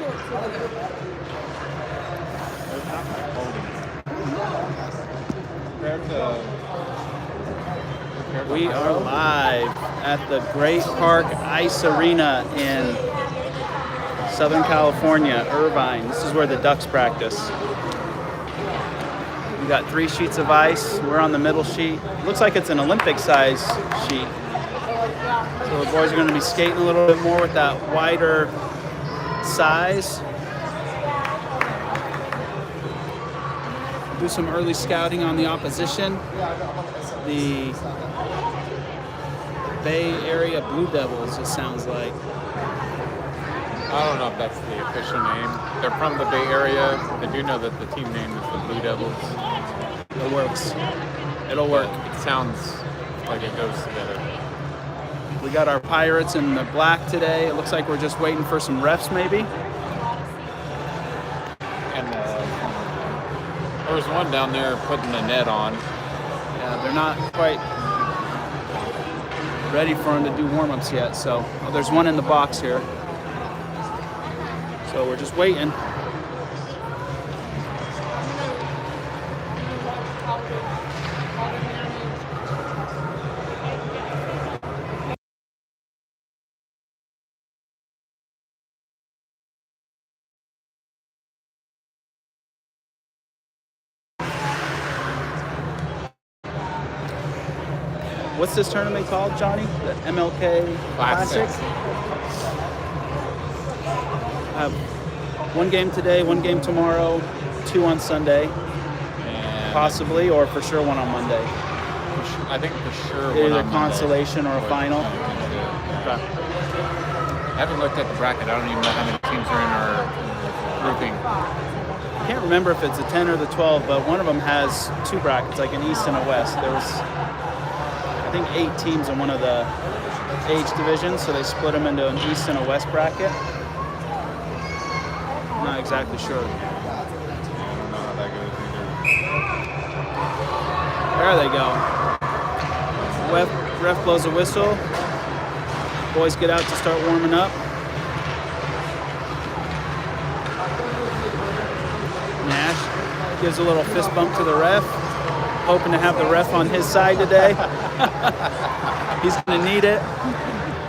We are live at the Great Park Ice Arena in Southern California, Irvine. This is where the Ducks practice. We got 3 sheets of ice. We're on the middle sheet. Looks like it's an Olympic size sheet. So the boys are going to be skating a little bit more with that wider size. Do some early scouting on the opposition. The Bay Area Blue Devils, it sounds like. I don't know if that's the official name. They're from the Bay Area. I do know that the team name is the Blue Devils. It works. It'll work. It sounds like it goes together. We got our Pirates in the black today. It looks like we're just waiting for some refs, maybe. And there was one down there putting the net on. Yeah, they're not quite ready for them to do warm-ups yet. So there's one in the box here. So we're just waiting. What's this tournament called, Johnny? The MLK Classic? One game today, one game tomorrow, 2 on Sunday, And possibly, or for sure one on Monday. I think for sure one Either on consolation Monday. or a final. Okay. I haven't looked at the bracket. I don't even know how many teams are in our grouping. I can't remember if it's a 10 or the 12, but one of them has 2 brackets, like an East and a West. There was, I think, 8 teams in one of the age divisions, so they split them into an East and a West bracket. Not exactly sure. I don't know how that goes There they go. Ref blows a whistle. Boys get out to start warming up. Nash gives a little fist bump to the ref, hoping to have the ref on his side today. He's going to need it.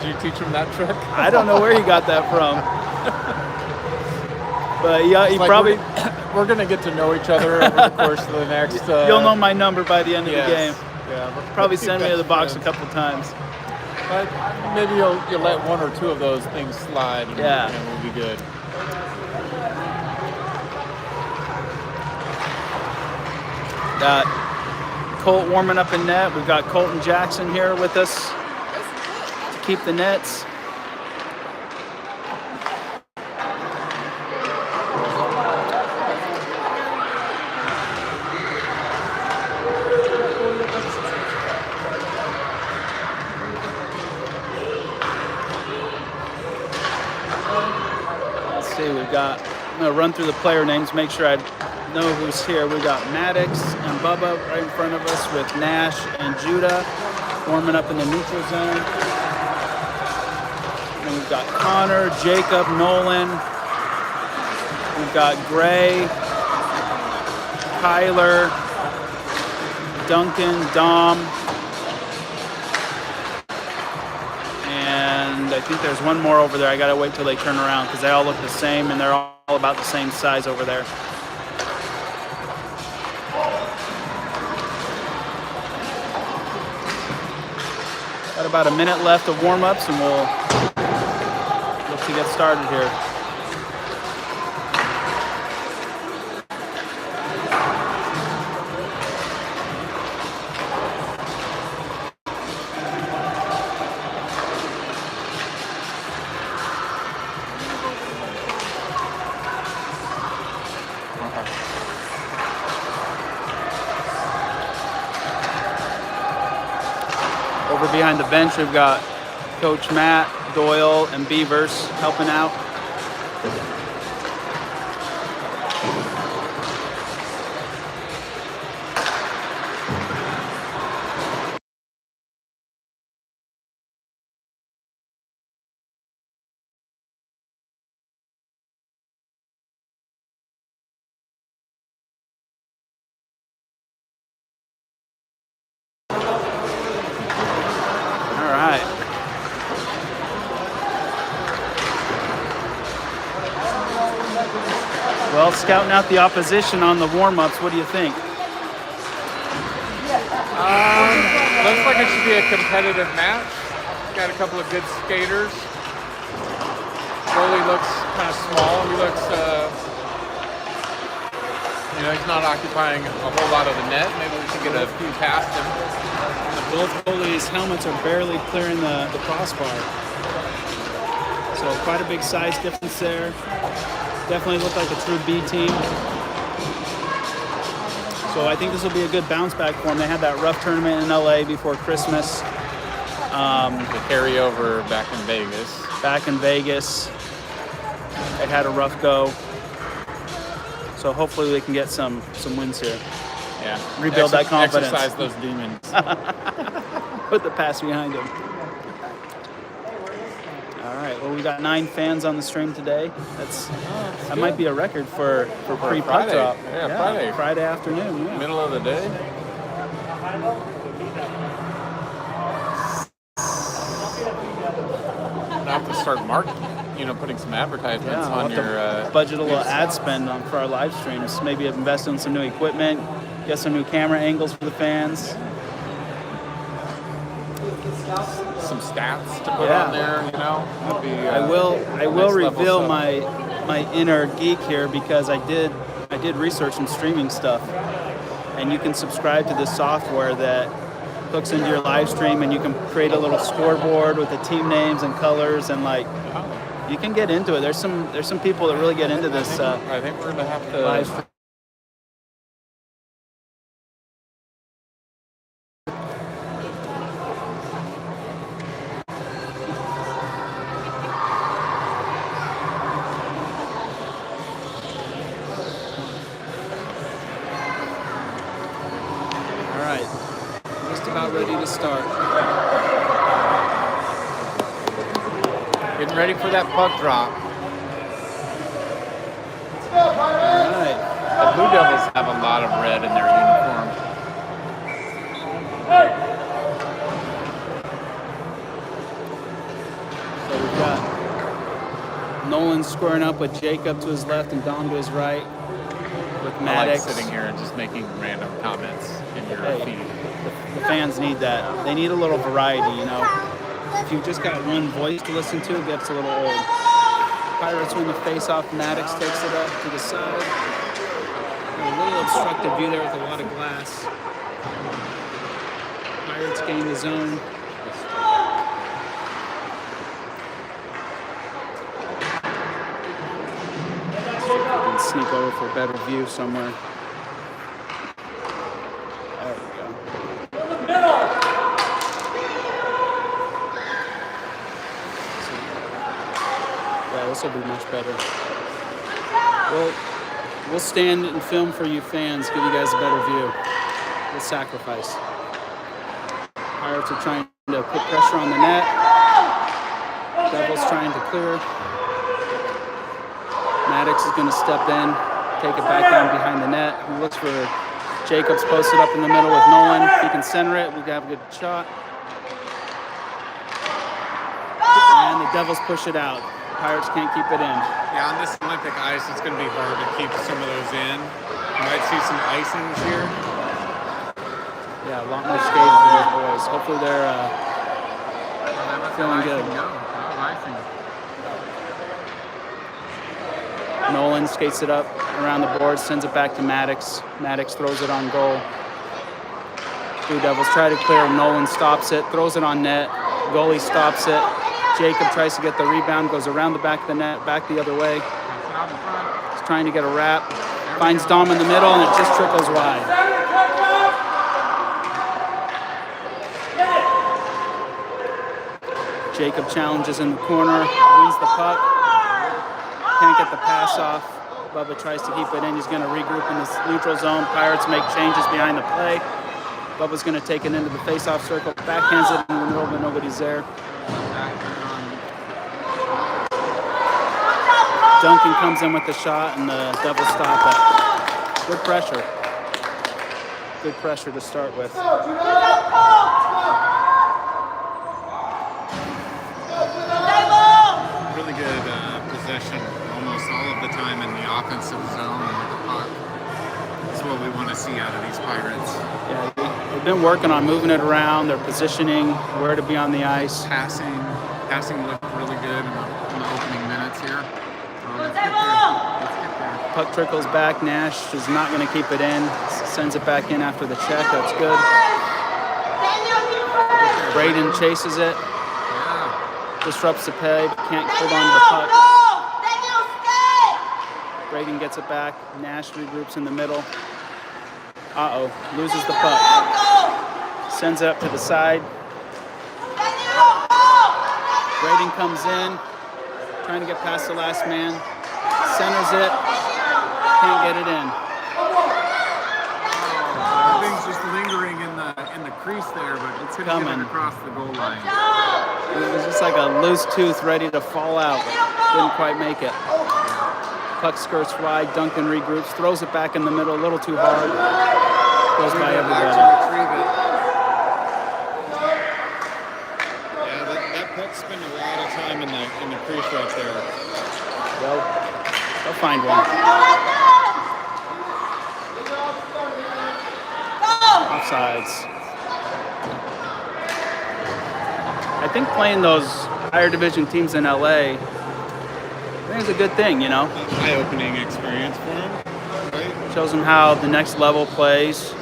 Did you teach him that trick? I don't know where he got that from. But yeah, he Like probably... We're going to get to know each other over the course of the next... You'll know my number by the end of the game. Yeah, Probably send me to the box a couple times. But maybe you'll let 1 or 2 of those things slide and, Yeah. and we'll be good. Got Colt warming up in net. We've got Colton Jackson here with us to keep the nets. Let's see, we've got, I'm going to run through the player names, make sure I know who's here. We've got Maddox and Bubba right in front of us with Nash and Judah warming up in the neutral zone. And we've got Connor, Jacob, Nolan. We've got Gray, Kyler, Duncan, Dom. And I think there's one more over there. I gotta wait till they turn around because they all look the same and they're all about the same size over there. Got about a minute left of warm-ups and we'll look to get started here. Over behind the bench, we've got Coach Matt, Doyle, and Beavers helping out. Well, scouting out the opposition on the warm-ups, what do you think? Looks like it should be a competitive match. Got a couple of good skaters. Goalie looks kind of small. He looks, he's not occupying a whole lot of the net. Maybe we should get a few past him. Both goalies' helmets are barely clearing the crossbar. So quite a big size difference there. Definitely look like a true B team. So I think this will be a good bounce back for them. They had that rough tournament in LA before Christmas. The carryover back in Vegas. They had a rough go. So hopefully they can get some wins here. Yeah. Rebuild that confidence. Exercise those demons. Put the past behind them. All right. Well, we got 9 fans on the stream today. That might be a record for pre-puck drop. Yeah, Friday afternoon. Yeah. Middle of the day. I have to start putting some advertisements on your. Budget a little ad spend for our live streams. Maybe invest in some new equipment, get some new camera angles for the fans. Some stats to put on there, That'd be, I will reveal my inner geek here because I did research some streaming stuff, and you can subscribe to this software that hooks into your live stream, and you can create a little scoreboard with the team names and colors, and you can get into it. There's some people that really get into this. I think we're gonna have to live stream. Ready to start. Getting ready for that puck drop. All right. The Blue Devils have a lot of red in their uniform. So we've got Nolan squaring up with Jacob to his left and Dom to his right. With Maddox sitting here and just making random comments in your feed. The fans need that. They need a little variety, If you've just got one voice to listen to, it gets a little old. Pirates win the face-off. Maddox takes it up to the side. A little obstructed view there with a lot of glass. Pirates gain the zone. See if we can sneak over for a better view somewhere. This will be much better. We'll stand and film for you fans, give you guys a better view. We'll sacrifice. Pirates are trying to put pressure on the net. Devils trying to clear. Maddox is going to step in, take it back down behind the net. He looks for Jacobs posted up in the middle with Nolan. If he can center it, we can have a good shot. And the Devils push it out. Pirates can't keep it in. Yeah, on this Olympic ice, it's going to be hard to keep some of those in. You might see some icings here. Yeah, a lot more skating for these boys. Hopefully they're feeling good. Nolan skates it up around the board, sends it back to Maddox. Maddox throws it on goal. Blue Devils try to clear. Nolan stops it, throws it on net. Goalie stops it. Jacob tries to get the rebound, goes around the back of the net, back the other way. He's trying to get a wrap. Finds Dom in the middle, and it just trickles wide. Jacob challenges in the corner, wins the puck. Can't get the pass off. Bubba tries to keep it in. He's going to regroup in this neutral zone. Pirates make changes behind the play. Bubba's going to take it into the face-off circle. Backhands it in the middle, but nobody's there. Duncan comes in with the shot, and the Devils stop it. Good pressure. Good pressure to start with. Really good possession almost all of the time. time in the offensive zone with the puck. That's what we want to see out of these Pirates. Yeah, they've been working on moving it around, their positioning, where to be on the ice. Passing looked really good in the opening minutes here. Let's get there. Puck trickles back. Nash is not going to keep it in. Sends it back in after the check. That's good. Braden chases it. Yeah. Disrupts the play, but can't hold on to the puck. Braden gets it back. Nash regroups in the middle. Uh-oh. Loses the puck. Sends it up to the side. Braden comes in. Trying to get past the last man. Centers it. Can't get it in. Things just lingering in the crease there, but it's going to get it across the goal line. It was just like a loose tooth ready to fall out, but didn't quite make it. Puck skirts wide. Duncan regroups, throws it back in the middle, a little too hard. Goes by everybody. Yeah, that puck spent a lot of time in the crease right there. Well, they'll find one. Offsides. I think playing those higher division teams in LA, I think it's a good thing, you know. Eye-opening experience for them, right? Shows them how the next level plays.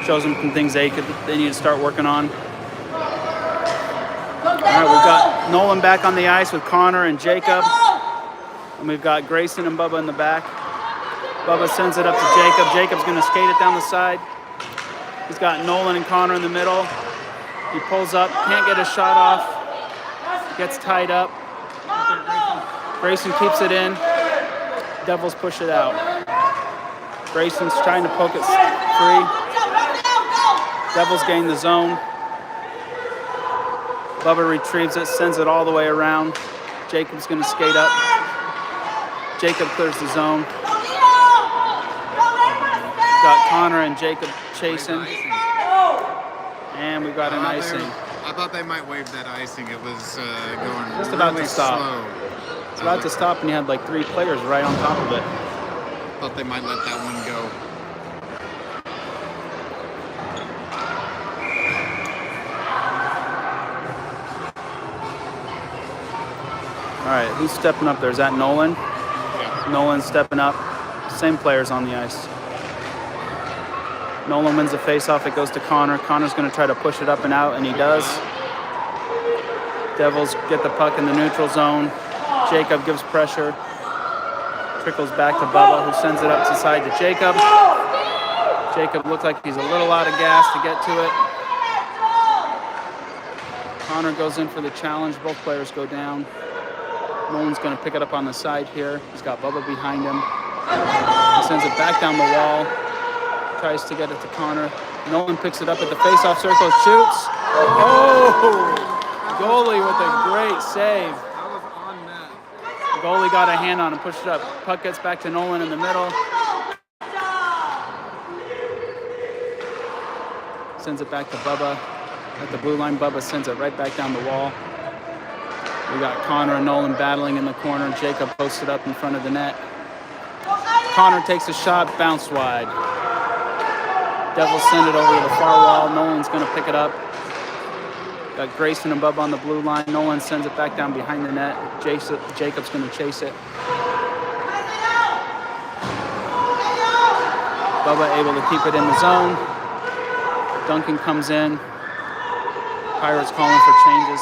Shows them some things they need to start working on. All right, we've got Nolan back on the ice with Connor and Jacob. And we've got Grayson and Bubba in the back. Bubba sends it up to Jacob. Jacob's going to skate it down the side. He's got Nolan and Connor in the middle. He pulls up, can't get a shot off. Gets tied up. Grayson keeps it in. Devils push it out. Grayson's trying to poke it free. Devils gain the zone. Bubba retrieves it, sends it all the way around. Jacob's going to skate up. Jacob clears the zone. Got Connor and Jacob chasing. And we got an icing. I thought they might wave that icing. It was going just about really to stop. slow. It's about to stop, and you had like 3 players right on top of it. Thought they might let that one go. All right, who's stepping up there? Is that Nolan? Yeah. Nolan stepping up. Same players on the ice. Nolan wins the face-off. It goes to Connor. Connor's going to try to push it up and out, and he does. Devils get the puck in the neutral zone. Jacob gives pressure. Trickles back to Bubba, who sends it up to the side to Jacob. Jacob looked like he's a little out of gas to get to it. Connor goes in for the challenge. Both players go down. Nolan's going to pick it up on the side here. He's got Bubba behind him. He sends it back down the wall. Tries to get it to Connor. Nolan picks it up at the face-off circle, shoots. Oh! Goalie with a great save. That was on net. The goalie got a hand on him, pushed it up. Puck gets back to Nolan in the middle. Sends it back to Bubba. At the blue line, Bubba sends it right back down the wall. We got Connor and Nolan battling in the corner. Jacob posted up in front of the net. Connor takes a shot, bounced wide. Devils send it over to the far wall. Nolan's going to pick it up. Got Grayson and Bubba on the blue line. Nolan sends it back down behind the net. Jacob's going to chase it. Bubba able to keep it in the zone. Duncan comes in. Pirates calling for changes.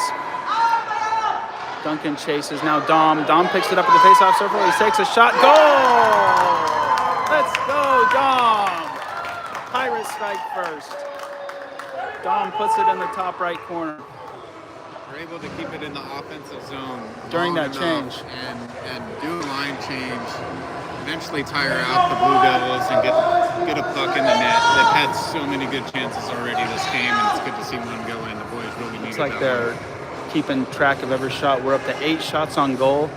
Duncan chases. Now Dom. Dom picks it up at the face-off circle. He takes a shot. Goal! Let's go, Dom! Pirates strike first. Dom puts it in the top right corner. We're able to keep it in the offensive zone During that change. and do a line change. Eventually tire out the Blue Devils and get a puck in the net. They've had so many good chances already this game, and it's good to see one go in. The boys really need it. It's like they're keeping track of every shot. We're up to 8 shots on goal.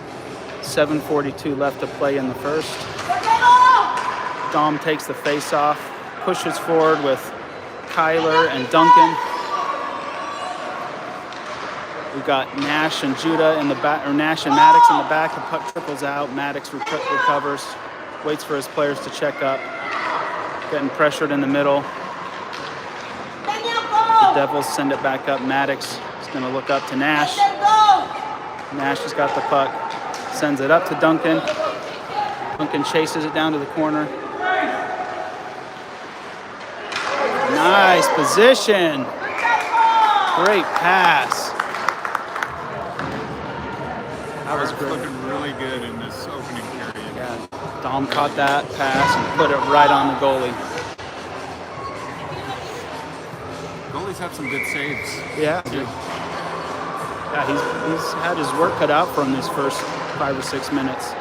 7:42 left to play in the first. Dom takes the face-off. Pushes forward with Kyler and Duncan. We've got Nash and Judah in the back, or Nash and Maddox in the back. The puck trickles out. Maddox recovers, waits for his players to check up. Getting pressured in the middle. The Devils send it back up. Maddox is going to look up to Nash. Nash has got the puck. Sends it up to Duncan. Duncan chases it down to the corner. Nice position. Great pass. That was great. Looking really good in this opening period. Yeah, Dom caught that pass and put it right on the goalie. Goalies have some good saves. Yeah. Yeah, he's had his work cut out from these first 5 or 6 minutes.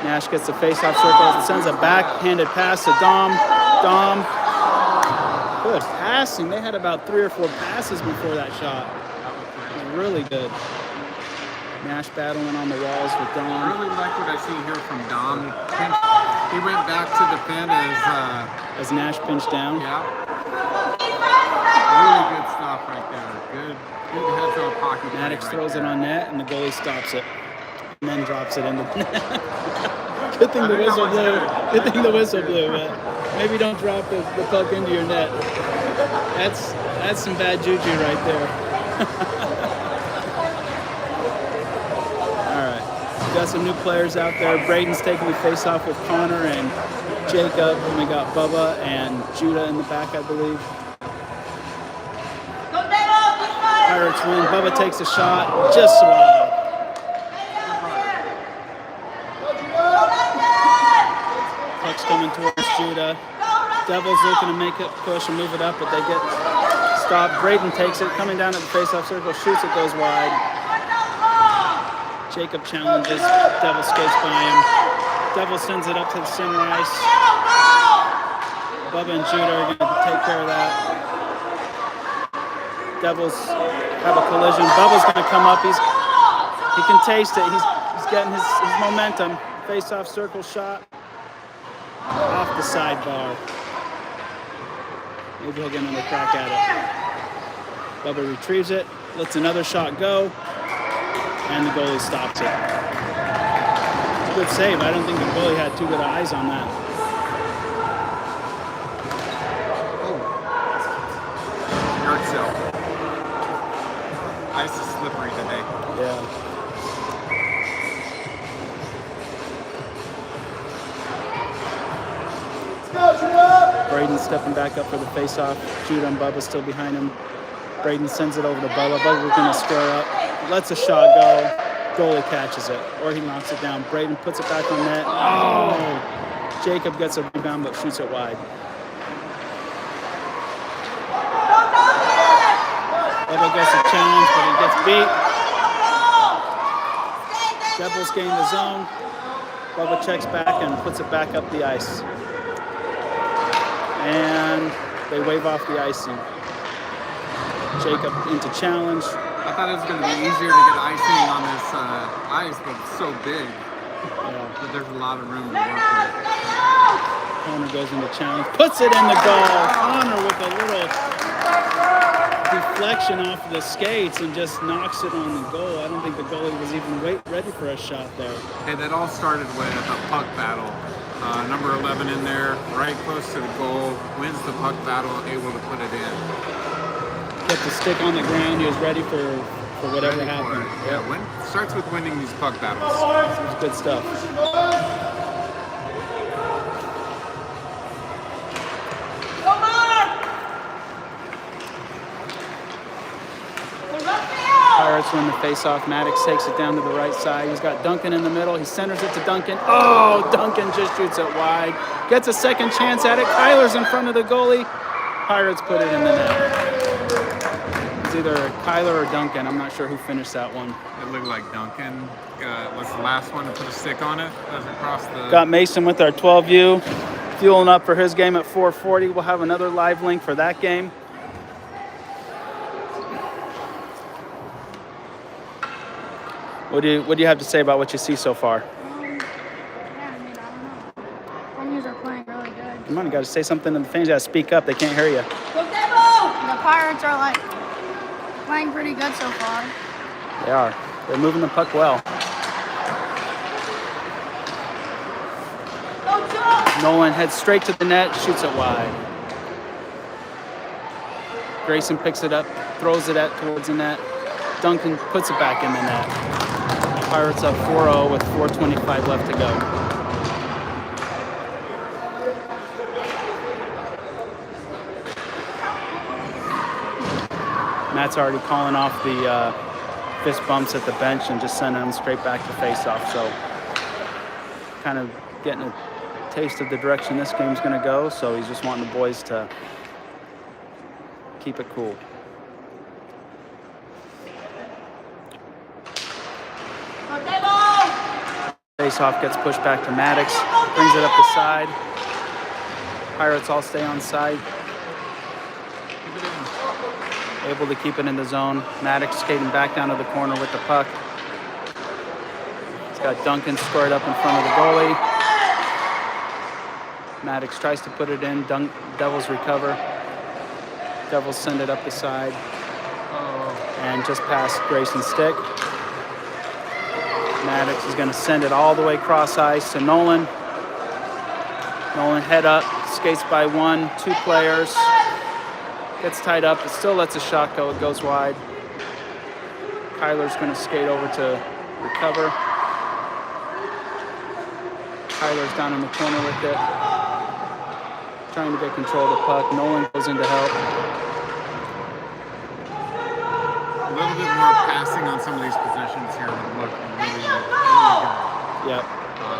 Nash gets the face-off circle and sends a backhanded pass to Dom. Dom. Good passing. They had about 3 or 4 passes before that shot. Really good. Nash battling on the walls with Dom. I really like what I see here from Dom. He went back to defend as Nash pinched down. Yeah. Really good stuff right there. Good heads-up hockey. Maddox throws it on net, and the goalie stops it, and then drops it into the net. Good thing the whistle blew. Good thing the whistle blew. But maybe don't drop the puck into your net. That's some bad juju right there. All right, we got some new players out there. Braden's taking the face-off with Connor and Jacob, and we got Bubba and Judah in the back, I believe. Pirates win. Bubba takes a shot, just wide. Puck's coming towards Judah. Devils looking to make it push and move it up, but they get stopped. Braden takes it, coming down at the face-off circle, shoots it, goes wide. Jacob challenges. Devil skates by him. Devil sends it up to the center ice. Bubba and Judah are going to take care of that. Devils have a collision. Bubba's going to come up. He can taste it. He's getting his momentum. Face-off circle shot off the sidebar. Maybe he'll get another crack at it. Bubba retrieves it, lets another shot go, and the goalie stops it. It's a good save. I don't think the goalie had too good eyes on that. Yard sale. Ice is slippery today. Yeah. Braden stepping back up for the face-off. Judah and Bubba still behind him. Braden sends it over to Bubba. Bubba's going to square up. Lets a shot go. Goalie catches it, or he knocks it down. Braden puts it back on net. Oh! Jacob gets a rebound but shoots it wide. Bubba gets a challenge, but he gets beat. Devils gain the zone. Bubba checks back and puts it back up the ice. And they wave off the icing. Jacob into challenge. I thought it was going to be easier to get icing on this ice, but it's so big. Yeah. But there's a lot of room to work with. Connor goes into challenge, puts it in the goal. Connor with a little deflection off of the skates and just knocks it on the goal. I don't think the goalie was even ready for a shot there. Hey, that all started with a puck battle. Number 11 in there, right close to the goal, wins the puck battle, able to put it in. Kept the stick on the ground. He was ready for whatever happened. Yeah, starts with winning these puck battles. It was good stuff. Pirates win the face-off. Maddox takes it down to the right side. He's got Duncan in the middle. He centers it to Duncan. Oh, Duncan just shoots it wide. Gets a second chance at it. Kyler's in front of the goalie. Pirates put it in the net. It's either Kyler or Duncan. I'm not sure who finished that one. It looked like Duncan was the last one to put a stick on it. As across the... Got Mason with our 12U. Fueling up for his game at 4:40. We'll have another live link for that game. What do you have to say about what you see so far? Yeah, I mean, I don't know. Pennies are playing really good. Come on, you got to say something to the fans. You got to speak up. They can't hear you. The Pirates are like playing pretty good so far. They are. They're moving the puck well. Nolan heads straight to the net, shoots it wide. Grayson picks it up, throws it towards the net. Duncan puts it back in the net. Pirates up 4-0 with 4:25 left to go. Matt's already calling off the fist bumps at the bench and just sending them straight back to face-off. So kind of getting a taste of the direction this game's going to go. So he's just wanting the boys to keep it cool. Face-off gets pushed back to Maddox, brings it up the side. Pirates all stay on side. Able to keep it in the zone. Maddox skating back down to the corner with the puck. He's got Duncan squared up in front of the goalie. Maddox tries to put it in. Devils recover. Devils send it up the side. And just past Grayson's stick. Maddox is going to send it all the way cross ice to Nolan. Nolan head up, skates by 1, 2 players. Gets tied up, but still lets a shot go. It goes wide. Kyler's going to skate over to recover. Kyler's down in the corner with it. Trying to get control of the puck. Nolan goes in to help. A little bit more passing on some of these positions here would look really good. Yep.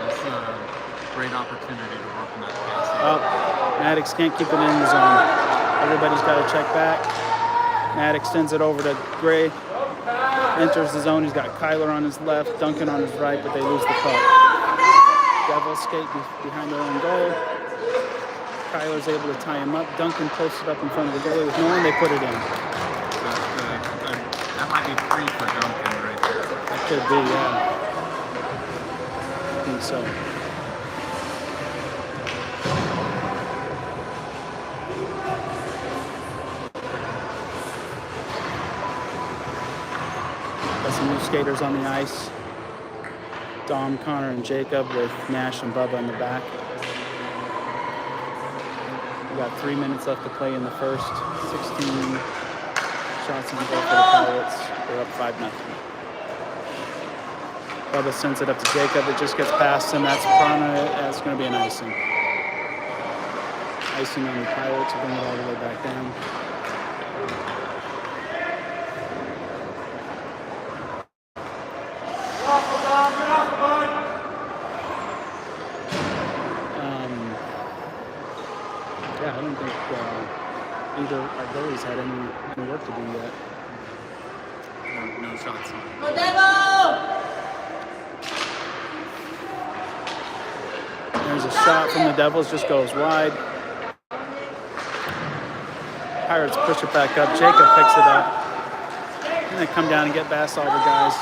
It's a great opportunity to work on that passing. Oh, Maddox can't keep it in the zone. Everybody's got to check back. Maddox sends it over to Gray. Enters the zone. He's got Kyler on his left, Duncan on his right, but they lose the puck. Devils skate behind their own goal. Kyler's able to tie him up. Duncan posted up in front of the goalie with Nolan. They put it in. That might be free for Duncan right there. That could be, yeah. I think so. Got some new skaters on the ice. Dom, Connor, and Jacob with Nash and Bubba in the back. We got 3 minutes left to play in the first. 16 shots on goal for the Pirates. They're up 5-0. Bubba sends it up to Jacob. It just gets past him. That's going to be an icing. Icing on the Pirates to bring it all the way back down. Yeah, I don't think either our goalies had any work to do yet. No shots on. There's a shot from the Devils, just goes wide. Pirates push it back up. Jacob picks it up. And they come down and get past all the guys.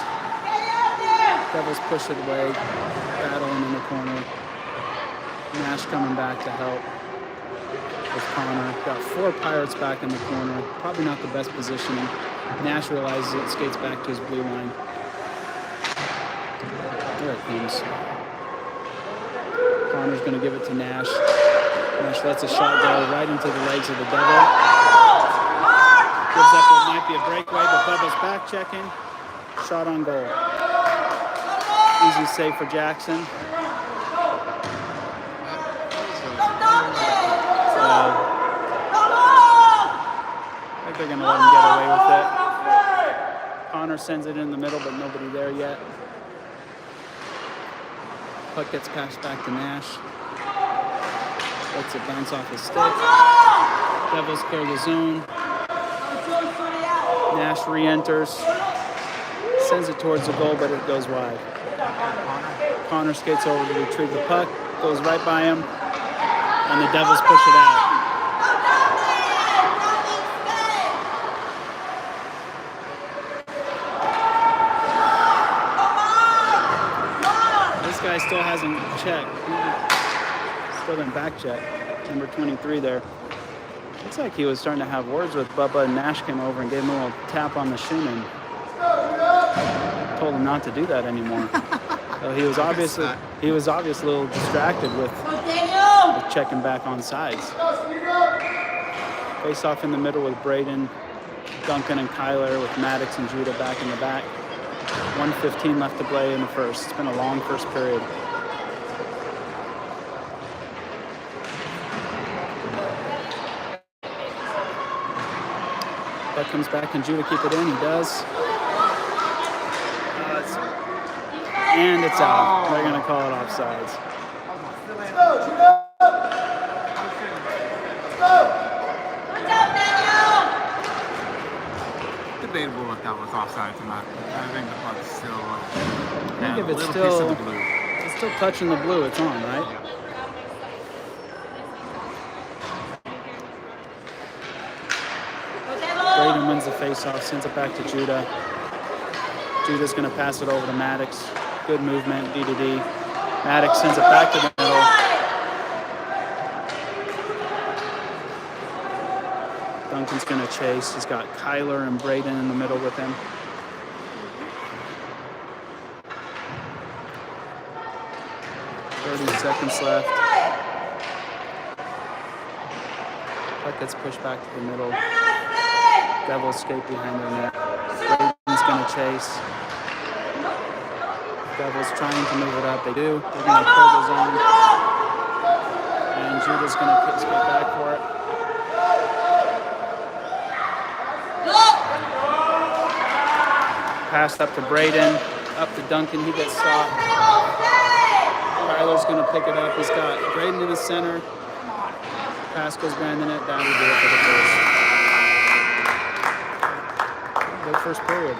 Devils push it away, battling in the corner. Nash coming back to help with Connor. Got 4 Pirates back in the corner. Probably not the best positioning. Nash realizes it, skates back to his blue line. There it comes. Connor's going to give it to Nash. Nash lets a shot go right into the legs of the Devil. Gives up what might be a breakaway, but Bubba's back checking. Shot on goal. Easy save for Jackson. I think they're going to let him get away with it. Connor sends it in the middle, but nobody there yet. Puck gets passed back to Nash. Lets it bounce off his stick. Devils clear the zone. Nash re-enters. Sends it towards the goal, but it goes wide. Connor skates over to retrieve the puck. Goes right by him. And the Devils push it out. This guy still hasn't checked. Still didn't back check. Number 23 there. Looks like he was starting to have words with Bubba, and Nash came over and gave him a little tap on the shin and told him not to do that anymore. So he was obviously a little distracted with checking back on sides. Face off in the middle with Braden, Duncan, and Kyler, with Maddox and Judah back in the back. 1:15 left to play in the first. It's been a long first period. That comes back, and Judah keep it in. He does. And it's out. They're going to call it offsides. Debatable if that was offsides or not. I think the puck's still I think if it's still touching the blue, it's on, right? Yeah. Braden wins the faceoff, sends it back to Judah. Judah's going to pass it over to Maddox. Good movement, D to D. Maddox sends it back to the middle. Duncan's going to chase. He's got Kyler and Braden in the middle with him. Seconds left. Puck gets pushed back to the middle. Devils skate behind their net. Braden's going to chase. Devils trying to move it up. They do. They're going to clear the zone. And Judah's going to skate back for it. Passed up to Braden. Up to Duncan. He gets stopped. Kyler's going to pick it up. He's got Braden in the center. Pass goes behind the net. Down to do it for the first. Good first period.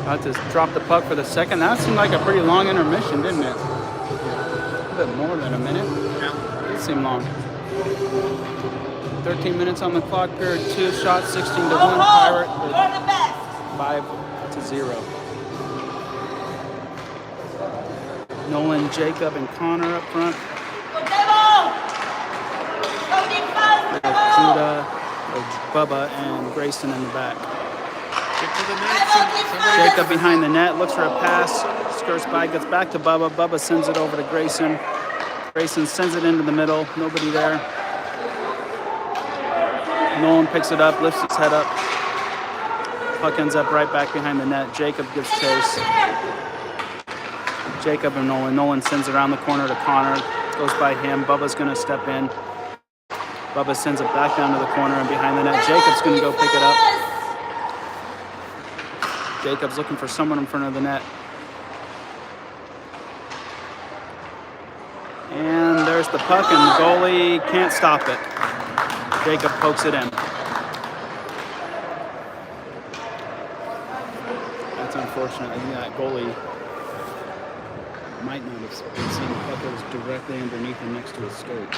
About to drop the puck for the second. That seemed like a pretty long intermission, didn't it? A bit more than a minute. Yeah. It seemed long. 13 minutes on the clock, period 2, shot 16-1, Pirate. 5-0. Nolan, Jacob, and Connor up front. Judah, Bubba, and Grayson in the back. Jacob behind the net, looks for a pass, skirts by, gets back to Bubba. Bubba sends it over to Grayson. Grayson sends it into the middle. Nobody there. Nolan picks it up, lifts his head up. Puck ends up right back behind the net. Jacob gives chase. Jacob and Nolan. Nolan sends it around the corner to Connor. Goes by him. Bubba's going to step in. Bubba sends it back down to the corner and behind the net. Jacob's going to go pick it up. Jacob's looking for someone in front of the net. And there's the puck, and the goalie can't stop it. Jacob pokes it in. That's unfortunate. I think that goalie might not have seen the puck. It was directly underneath him next to his skate.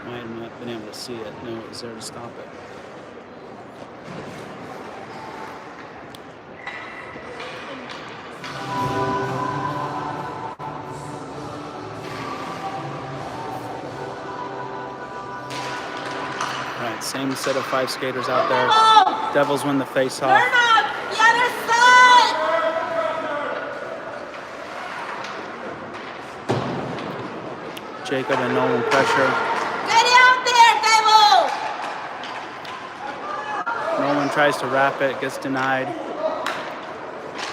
Might have not been able to see it. No, it was there to stop it. All right, same set of 5 skaters out there. Devils win the face-off. Turn up the other side. Jacob and Nolan pressure. Get out there, devil. Nolan tries to wrap it, gets denied.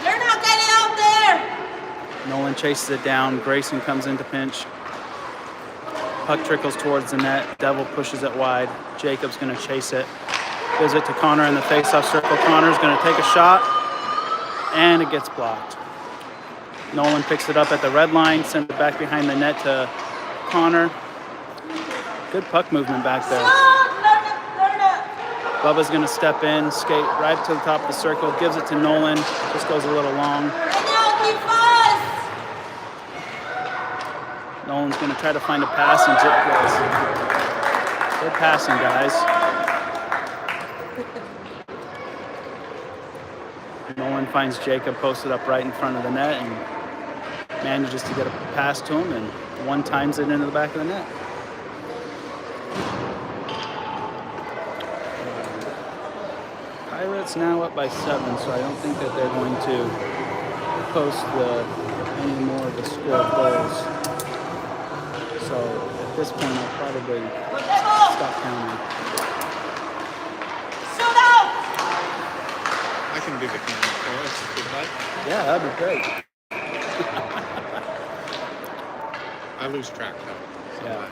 You're not getting out there. Nolan chases it down. Grayson comes into pinch. Puck trickles towards the net. Devil pushes it wide. Jacob's going to chase it. Gives it to Connor in the face-off circle. Connor's going to take a shot, and it gets blocked. Nolan picks it up at the red line, sends it back behind the net to Connor. Good puck movement back there. Turn up. Bubba's going to step in, skate right to the top of the circle, gives it to Nolan. Just goes a little long. Get out, be fast. Nolan's going to try to find a pass, and good passing, guys. Nolan finds Jacob posted up right in front of the net and manages to get a pass to him, and one times it into the back of the net. Pirates now up by 7, so I don't think that they're going to post any more of the score of goals. So at this point, I'll probably stop counting. Shoot out. I can do the camera for us if you'd like. Yeah, that'd be great. I lose track though. So Yeah.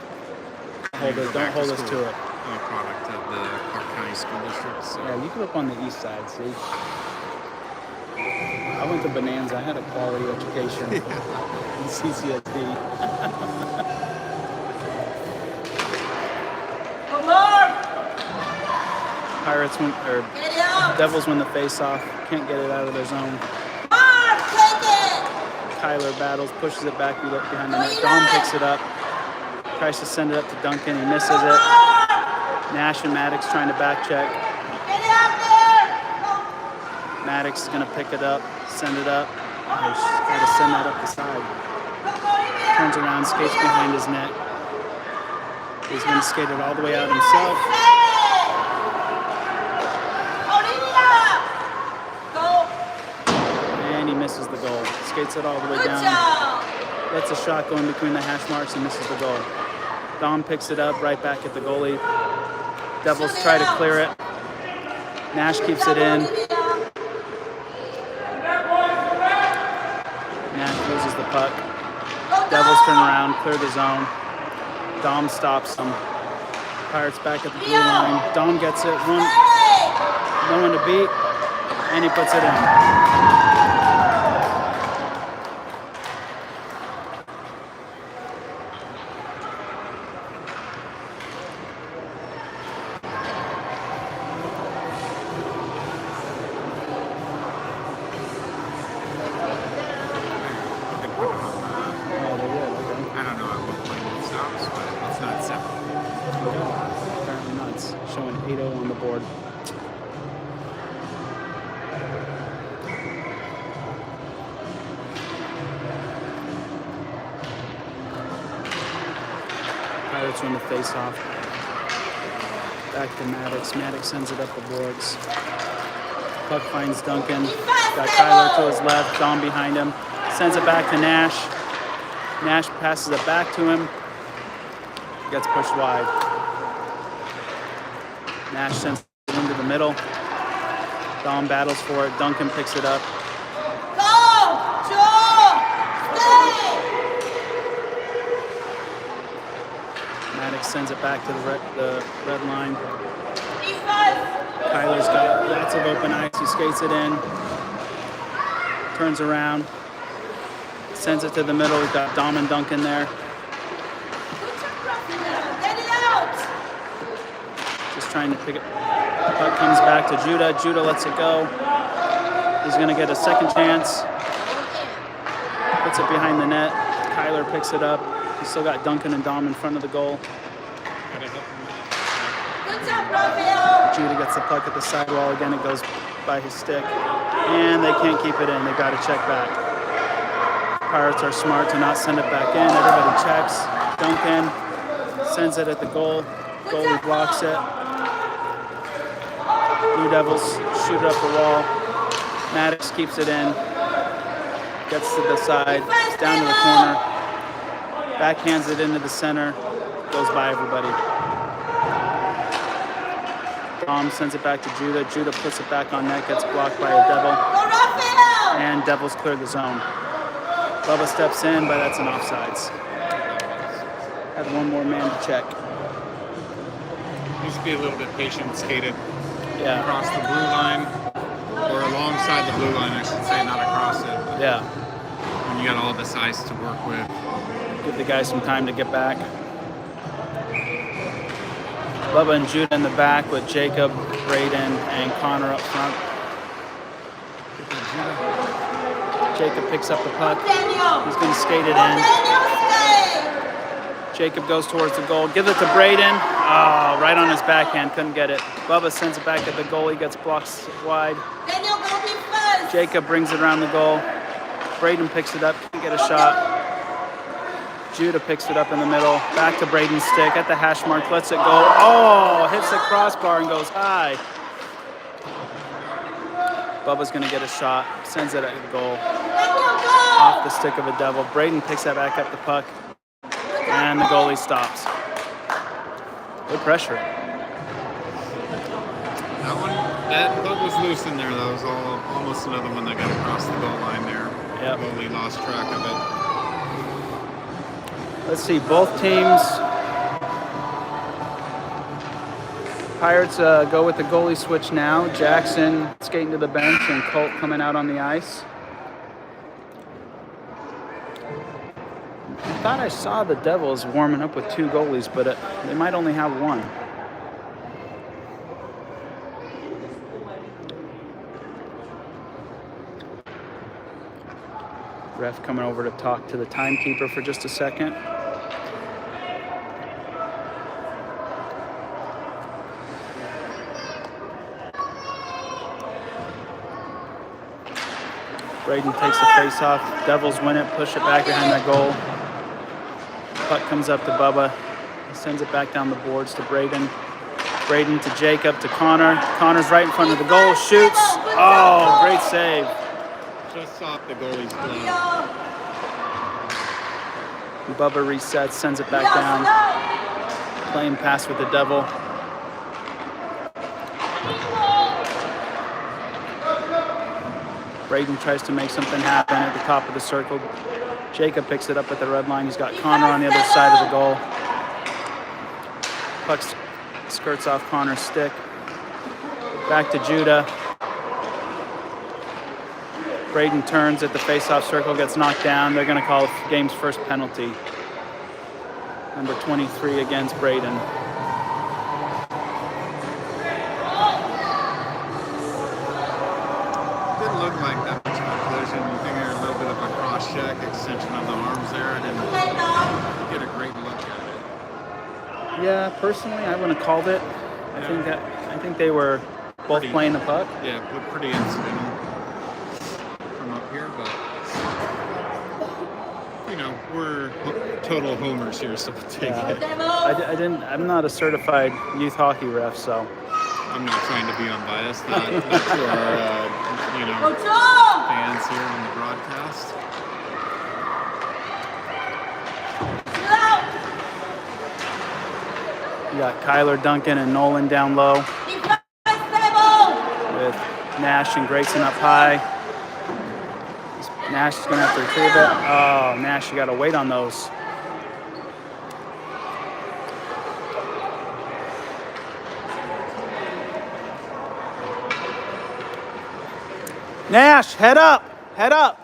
Don't back hold us school. to it. I'm a product of the Clark County School District. So Yeah, you grew up on the east side, see? I went to Bonanza. I had a quality education in CCSD. Come on. Pirates win, or Get out. Devils win the face-off. Can't get it out of their zone. Come on, take it. Kyler battles, pushes it back behind the net. Dom picks it up. Tries to send it up to Duncan. He misses Come it. on. Nash and Maddox trying to back check. Get out there. Maddox is going to pick it up, send it up. Oh, he's got to send that up the side. Turns around, skates behind his net. He's going to skate it all the way out himself. And he misses the goal. Skates it all the way Good down. job. Lets a shot go in between the hash marks and misses the goal. Dom picks it up right back at the goalie. Devils try to clear it. Nash keeps it in. Nash loses the puck. Devils turn around, clear the zone. Dom stops them. Pirates back at the blue line. Dom gets it. No one to beat. And he puts it in. I don't know at what point it stops, but it's not 7. Apparently not. It's showing 8-0 on the board. Pirates win the face-off. Back to Maddox. Maddox sends it up the boards. Puck finds Duncan. Got Kyler to his left. Dom behind him. Sends it back to Nash. Nash passes it back to him. Gets pushed wide. Nash sends it into the middle. Dom battles for it. Duncan picks it up. Go! Joe! Stay! Maddox sends it back to the red line. Defense! Kyler's got lots of open ice. He skates it in. Turns around. Sends it to the middle. We've got Dom and Duncan there. Get it out! Just trying to pick it. Puck comes back to Judah. Judah lets it go. He's going to get a second chance. Puts it behind the net. Kyler picks it up. He's still got Duncan and Dom in front of the goal. Good job, Raphael! Judah gets the puck at the sidewall. Again, it goes by his stick. And they can't keep it in. They got to check back. Pirates are smart to not send it back in. Everybody checks. Duncan sends it at the goal. Goalie blocks it. Blue Devils shoot it up the wall. Maddox keeps it in. Gets to the side. Down to the corner. Backhands it into the center. Goes by everybody. Dom sends it back to Judah. Judah puts it back on net. Gets blocked by a Devil. Go, Raphael! And Devils clear the zone. Bubba steps in, but that's an offsides. Had one more man to check. Needs to be a little bit patient, skated Yeah. across the blue line, or alongside the blue line, I should say, not across it. But Yeah. when you got all this ice to work with. Give the guys some time to get back. Bubba and Judah in the back with Jacob, Braden, and Connor up front. Jacob picks up the puck. Daniel! He's going to skate it in. Daniel, stay! Jacob goes towards the goal. Gives it to Braden. Oh, right on his backhand. Couldn't get it. Bubba sends it back at the goal. He gets blocked wide. Daniel, go defense! Jacob brings it around the goal. Braden picks it up. Can't get a shot. Judah picks it up in the middle. Back to Braden's stick at the hash mark. Lets it go. Oh, hits the crossbar and goes high. Bubba's going to get a shot. Sends it at the goal. Daniel, go! Off the stick of a Devil. Braden picks that back up the puck. And the goalie stops. Good pressure. That puck was loose in there. That was almost another one that got across the goal line there. Yep. Goalie lost track of it. Let's see, both teams. Pirates go with the goalie switch now. Jackson skating to the bench and Colt coming out on the ice. I thought I saw the Devils warming up with two goalies, but they might only have one. Ref coming over to talk to the timekeeper for just a second. Braden takes the face off. Devils win it, push it back behind that goal. Puck comes up to Bubba. He sends it back down the boards to Braden. Braden to Jacob to Connor. Connor's right in front of the goal. Shoots. Oh, great save. Just off the goalie's glove. Bubba resets, sends it back down. Playing pass with the Devil. Braden tries to make something happen at the top of the circle. Jacob picks it up at the red line. He's got Connor on the other side of the goal. Puck skirts off Connor's stick. Back to Judah. Braden turns at the face-off circle, gets knocked down. They're going to call game's first penalty. Number 23 against Braden. Didn't look like that much of a collision. You think there's a little bit of a cross-check, extension of the arms there. I didn't get a great look at it. Yeah, personally, I wouldn't have called it. I think they were both playing the puck. Yeah, pretty incidental from up here, but you know, we're total homers here, so we'll take it. I'm not a certified youth hockey ref, so. I'm not trying to be unbiased. Not to our, fans here on the broadcast. got Kyler, Duncan, and Nolan down low Defense stable. with Nash and Grayson up high. Nash is going to have to retrieve it. Oh, Nash, you got to wait on those. Nash, head up, head up.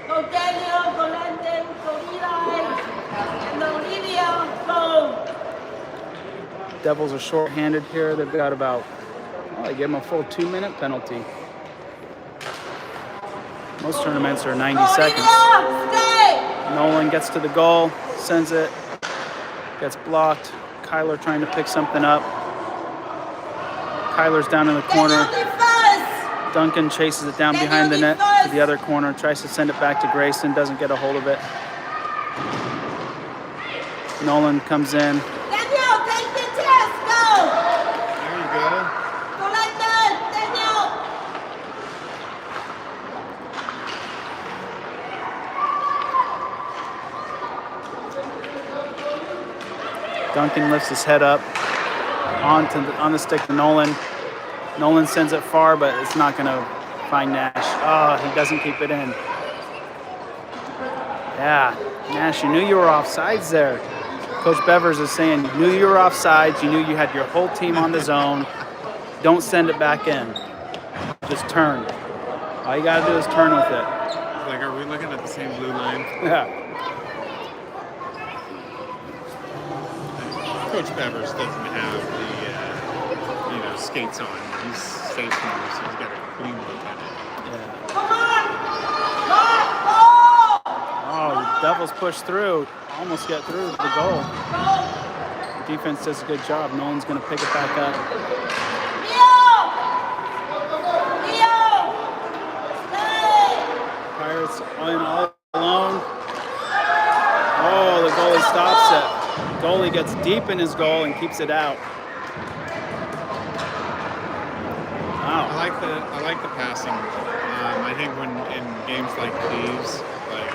Go Daniel, go Landon, go Eli, and go Lydia, go. Devils are short-handed here. They've got about, well, they give them a full 2-minute penalty. Most tournaments are 90 seconds. Lydia, stay. Nolan gets to the goal, sends it, gets blocked. Kyler trying to pick something up. Kyler's down in the corner. Daniel defense. Duncan chases it down behind the net to the other corner, tries to send it back to Grayson, doesn't get a hold of it. Nolan comes in. Daniel, take the chance, go. There you go. Go Landon, Daniel. Duncan lifts his head up on the stick to Nolan. Nolan sends it far, but it's not going to find Nash. Oh, he doesn't keep it in. Yeah, Nash, you knew you were offsides there. Coach Bevers is saying you knew you were offsides. You knew you had your whole team on the zone. Don't send it back in. Just turn. All you got to do is turn with it. Like, are we looking at the same blue line? Yeah. Coach Bevers doesn't have the, skates on. He's stationary, so he's got a clean look at it. Come on. Go. Oh, the Devils push through. Almost get through the goal. Go. The defense does a good job. Nolan's going to pick it back up. Leo, stay. Pirates in all alone. Oh, the goalie stops it. Goalie gets deep in his goal and keeps it out. Wow. I like the passing. I think when in games like these, like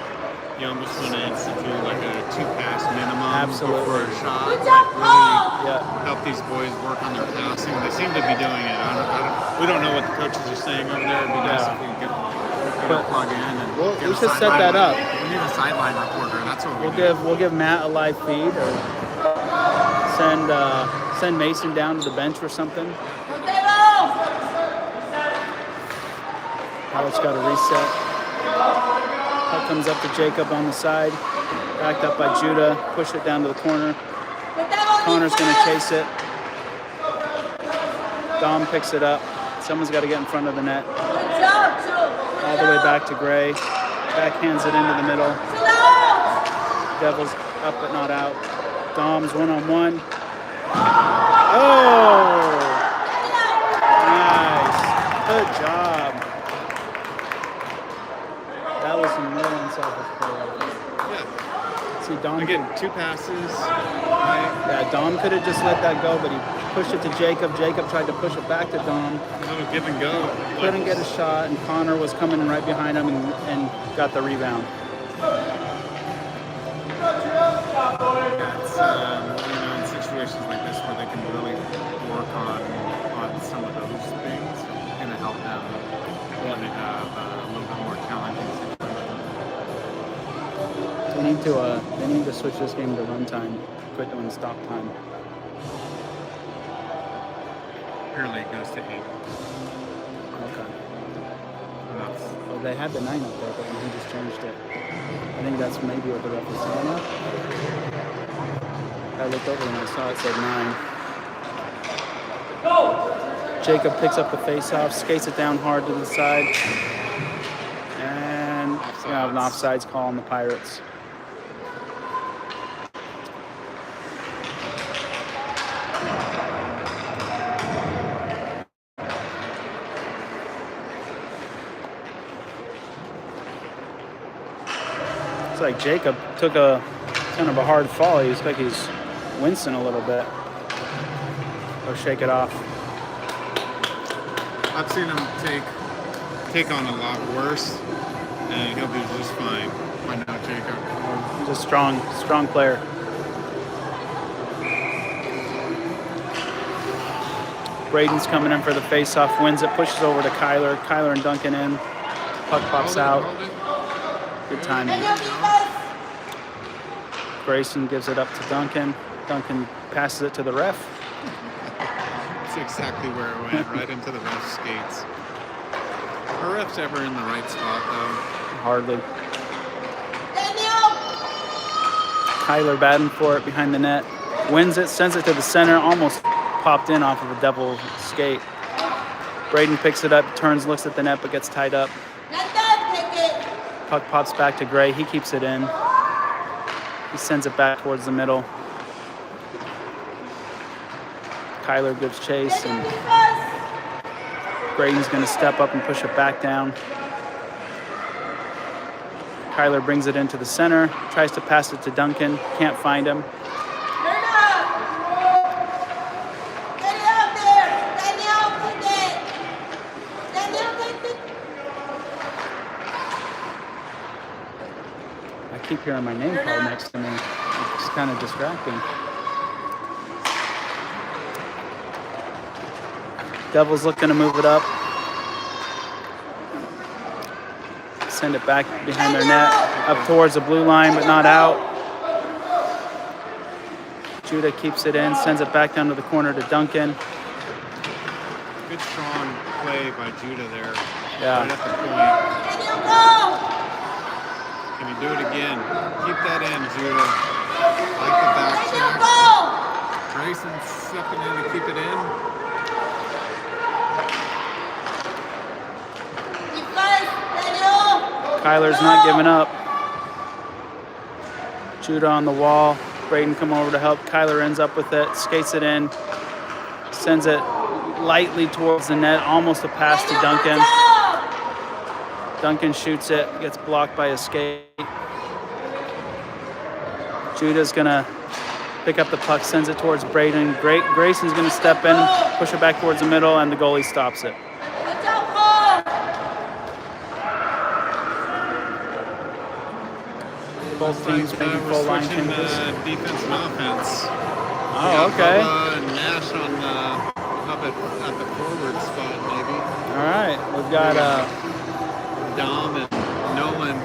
you almost want to institute like a 2-pass minimum Absolutely. before a shot. Good job, Paul. Yeah. Help these boys work on their passing. They seem to be doing it. We don't know what the coaches are saying over there. It'd be nice if we could plug in and We get a should set that up. We need a sideline reporter. That's what we need. We'll give Matt a live feed or send Mason down to the bench or something. Pirates got a reset. Puck comes up to Jacob on the side. Backed up by Judah. Push it down to the corner. Connor's going to chase it. Dom picks it up. Someone's got to get in front of the net. All the way back to Gray. Backhands it into the middle. Devils up but not out. Dom's one-on-one. Oh! Nice. Good job. That was some real unselfish play. Yeah. See, Dom. Again, 2 passes. Right? Yeah, Dom could have just let that go, but he pushed it to Jacob. Jacob tried to push it back to Dom. A little give and go. Couldn't get a shot, and Connor was coming right behind him and got the rebound. It's, in situations like this where they can really work on some of those things, it's going to help them when they have a little bit more challenging situations. They need to switch this game to run time. Quit doing stop time. Apparently it goes to 8. Okay. And that's, Well, they had the 9 up there, but he just changed it. I think that's maybe what the ref was saying now. I looked over and I saw it said 9. Go! Jacob picks up the face-off, skates it down hard to the side, and we have an offsides call on the Pirates. It's like Jacob took a kind of a hard fall. He's like he's wincing a little bit. Or shake it off. I've seen him take on a lot worse, and he'll be just fine. find out, Jacob. He's a strong player. Braden's coming in for the face-off, wins it, pushes over to Kyler. Kyler and Duncan in. Puck pops out. Good timing. Grayson gives it up to Duncan. Duncan passes it to the ref. That's exactly where it went, right into the ref's skates. Are refs ever in the right spot, though? Hardly. Kyler batting for it behind the net. Wins it, sends it to the center, almost popped in off of a double skate. Braden picks it up, turns, looks at the net, but gets tied up. Puck pops back to Gray. He keeps it in. He sends it back towards the middle. Kyler gives chase, and Braden's going to step up and push it back down. Kyler brings it into the center, tries to pass it to Duncan, can't find him. I keep hearing my name called next to me. It's kind of distracting. Devils looking to move it up. Send it back behind their net, up towards the blue line, but not out. Judah keeps it in, sends it back down to the corner to Duncan. Good strong play by Judah there. Yeah. Right at the point. Can you do it again? Keep that in, Judah. Like the back check. Grayson stepping in to keep it in. Kyler's not giving up. Judah on the wall. Braden come over to help. Kyler ends up with it, skates it in, sends it lightly towards the net, almost a pass to Duncan. Duncan shoots it, gets blocked by a skate. Judah's gonna pick up the puck, sends it towards Braden. Grayson's gonna step in, push it back towards the middle, and the goalie stops it. Both teams making full line changes. Defense and offense. Oh, okay. And Nash on up at the forward spot, maybe. All right, we've got Dom and Nolan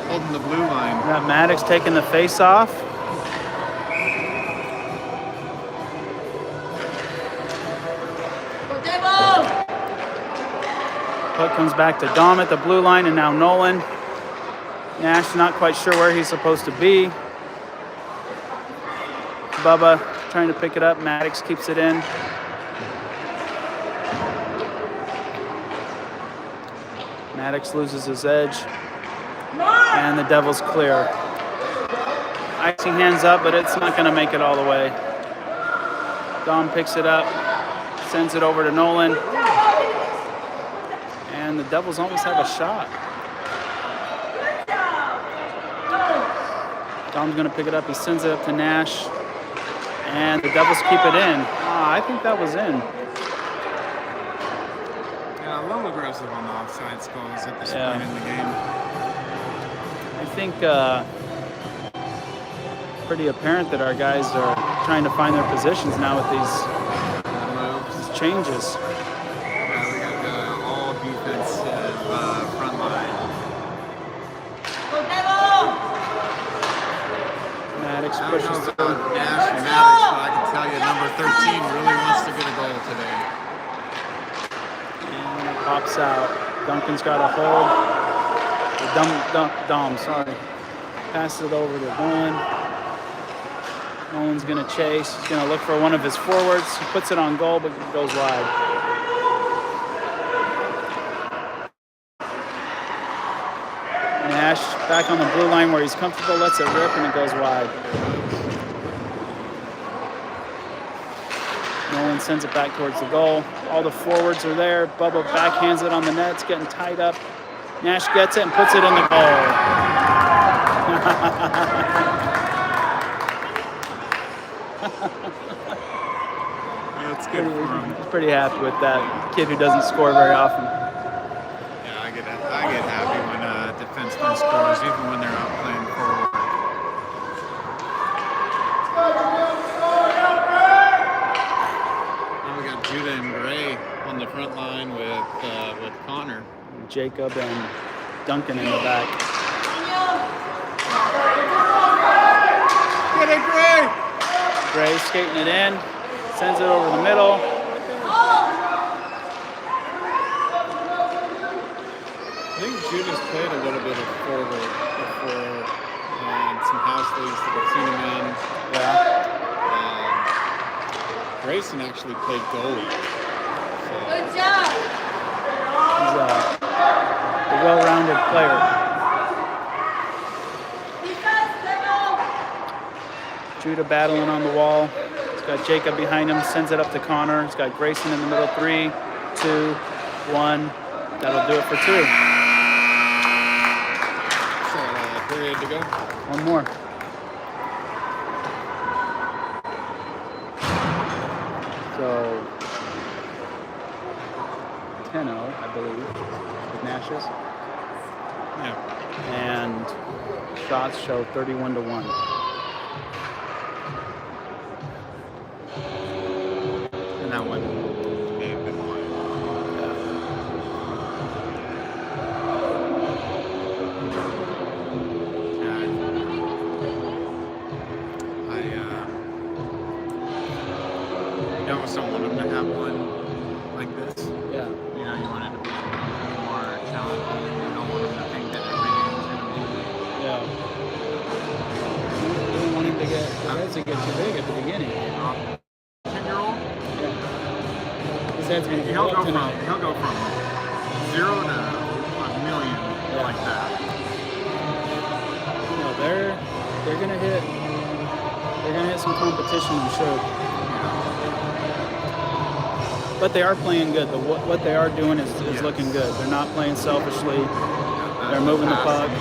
holding the blue line. we got Maddox taking the face off. Puck comes back to Dom at the blue line, and now Nolan. Nash not quite sure where he's supposed to be. Bubba trying to pick it up. Maddox keeps it in. Maddox loses his edge. And the Devils clear. Icing hands up, but it's not going to make it all the way. Dom picks it up, sends it over to Nolan. And the Devils almost have a shot. Dom's going to pick it up. He sends it up to Nash. And the Devils keep it in. I think that was in. Yeah, a little aggressive on the offside calls at this point in the game. I think pretty apparent that our guys are trying to find their positions now with these changes. Yeah, we got all defensive front line. Maddox I don't pushes know through. about Nash and Maddox, but I can tell you number 13 really wants to get a goal today. And it pops out. Duncan's got a hold. Dom, sorry. Passes it over to Nolan. Nolan's going to chase. He's going to look for one of his forwards. He puts it on goal, but it goes wide. Nash back on the blue line where he's comfortable, lets it rip, and it goes wide. Nolan sends it back towards the goal. All the forwards are there. Bubba backhands it on the net. It's getting tied up. Nash gets it and puts it in the goal. That's good for him. He's pretty happy with that kid who doesn't score very often. Yeah, I get happy when a defenseman Boston scores even when they're out playing forward. Now we got Judah and Gray on the front line with Connor. Jacob and Duncan in the back. Get it, Gray! Gray skating it in, sends it over the middle. I think Judah's played a little bit of forward before, and some house leagues that I've seen him in. Yeah. Grayson actually played goalie. Good job. He's a well-rounded player. Judah battling on the wall. He's got Jacob behind him, sends it up to Connor. He's got Grayson in the middle. 3, 2, 1. That'll do it for 2. Period to go. One more. So 10-0, I believe, with Nash's. Yeah. And shots show 31-1. And that one may have been wide. You almost don't want them to have one like this. Yeah. You know, you want it to be more challenging. You don't want them to think that every game's going to be. Yeah. You don't want him to get the heads to get too big at the beginning. 10-year-old? Yeah. His head's gonna He'll go go tonight. from 0 to a million like that. No, they're gonna hit. They're gonna hit some competition, I'm sure. But they are playing good. What they are doing is looking good. They're not playing selfishly. They're moving the puck. When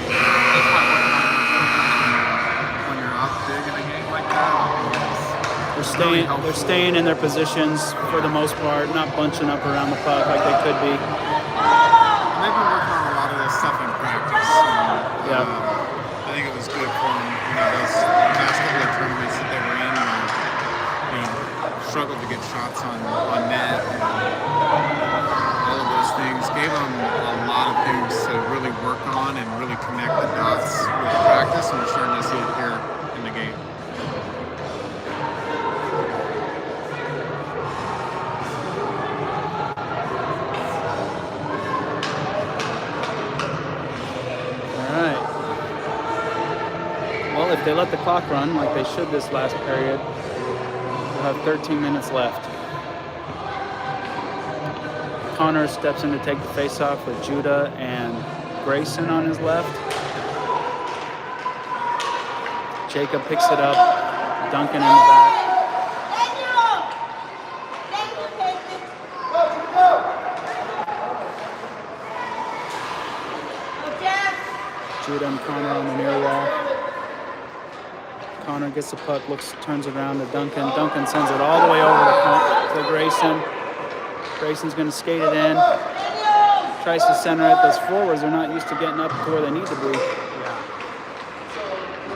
you're up big in a game like that, They're staying in their positions for the most part, not bunching up around the puck like they could be. and they've been working on a lot of this stuff in practice. And, Yeah. I think it was good for them. You know, those last couple of tournaments that they were in, struggled to get shots on net. And all of those things gave them a lot of things to really work on and really connect the dots with practice, and we're starting to see it here in the game. All right. Well, if they let the clock run like they should this last period, we'll have 13 minutes left. Connor steps in to take the face-off with Judah and Grayson on his left. Jacob picks it up. Duncan in the back. Judah and Connor on the near wall. Connor gets the puck, turns it around to Duncan. Duncan sends it all the way over to Grayson. Grayson's going to skate it in. Tries to center it. Those forwards are not used to getting up to where they need to be. Yeah.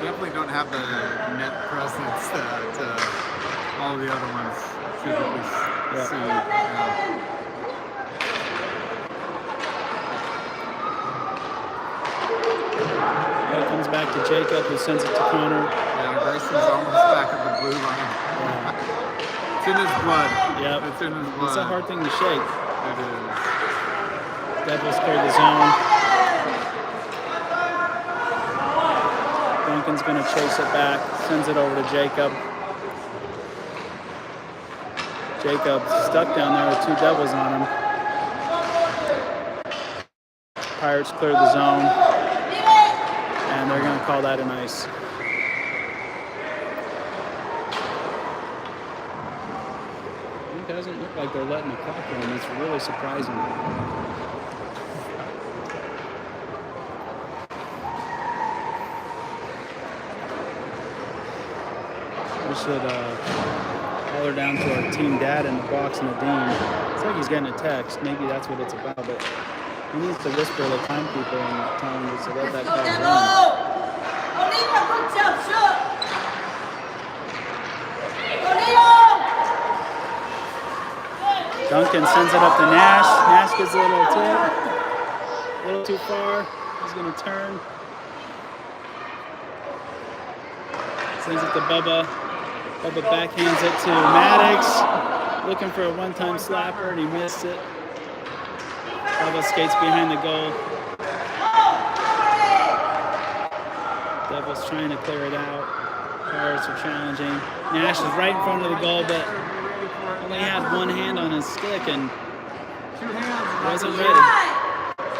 Definitely don't have the net presence that all the other ones typically see. It comes back to Jacob, who sends it to Connor. Yeah, Grayson's almost back at the blue line. It's in his blood. Yep. It's in his blood. It's a hard thing to shake. It is. Devils clear the zone. Duncan's going to chase it back, sends it over to Jacob. Jacob's stuck down there with 2 Devils on him. Pirates clear the zone, and they're going to call that an ice. It doesn't look like they're letting the clock run. It's really surprising. We should holler down to our team dad in the box in the Dean. It's like he's getting a text. Maybe that's what it's about. But He needs to whisper the timekeeper and tell him to let that Go, car Devil! run. Olivia, good job, shoot! Olivia! Duncan sends it up to Nash. Nash gets a little tip. A little too far. He's going to turn. Sends it to Bubba. Bubba backhands it to Maddox. Looking for a one-time slapper, and he missed it. Bubba skates behind the goal. Devils trying to clear it out. Pirates are challenging. Nash is right in front of the goal, but only had one hand on his stick and wasn't ready.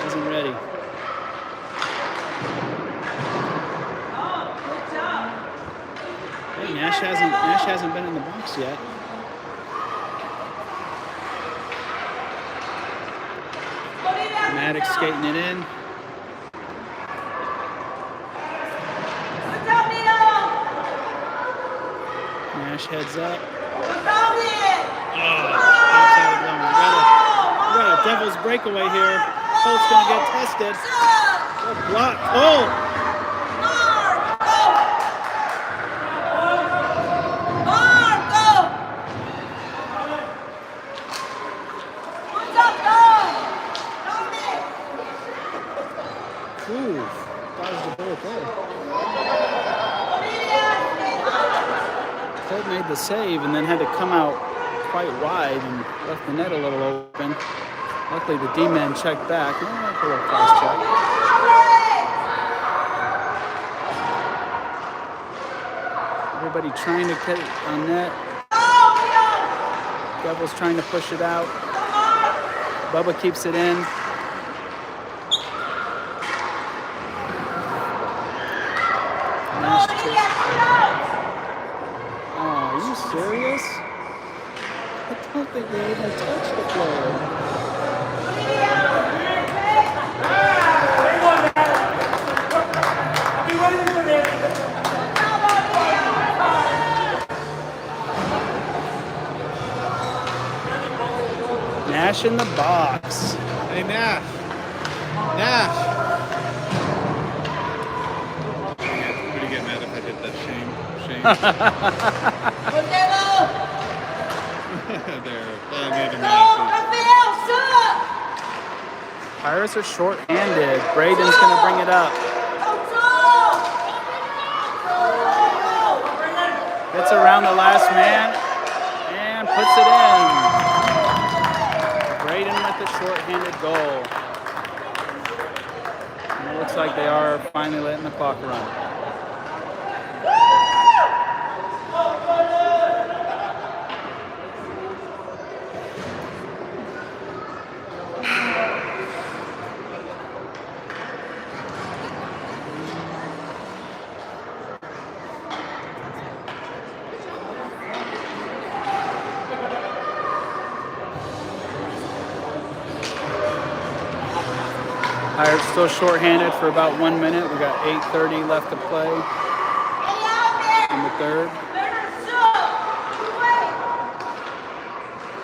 Wasn't ready. Hey, Nash hasn't been in the box yet. Maddox skating it in. Nash heads up. Pops out of zone. We got a Devils breakaway here. Colt's gonna get tested. Good block. Oh! Ooh, that was the bullet there. Colt made the save and then had to come out quite wide and left the net a little open. Luckily, the D-man checked back. A little cross check. Everybody trying to get it on net. Devils trying to push it out. Bubba keeps it in. Are you serious? I don't think they even touched the player. Nash in the box. Hey, Nash. Nash. Would he get mad if I did that? Shame. There. That made him happy. Pirates are short-handed. Braden's going to bring it up. Gets around the last man and puts it in. Braden with the short-handed goal. And it looks like they are finally letting the clock run. Pirates still shorthanded for about 1 minute. We got 8:30 left to play in the third.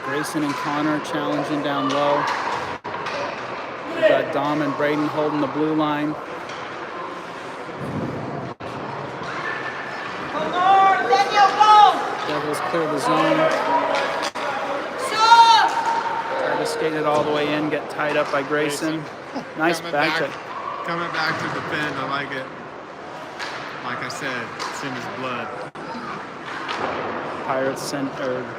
Grayson and Connor challenging down low. We got Dom and Braden holding the blue line. Devils clear the zone. Try to skate it all the way in, get tied up by Grayson. Nice back check. Coming back to defend, I like it. Like I said, it's in his blood.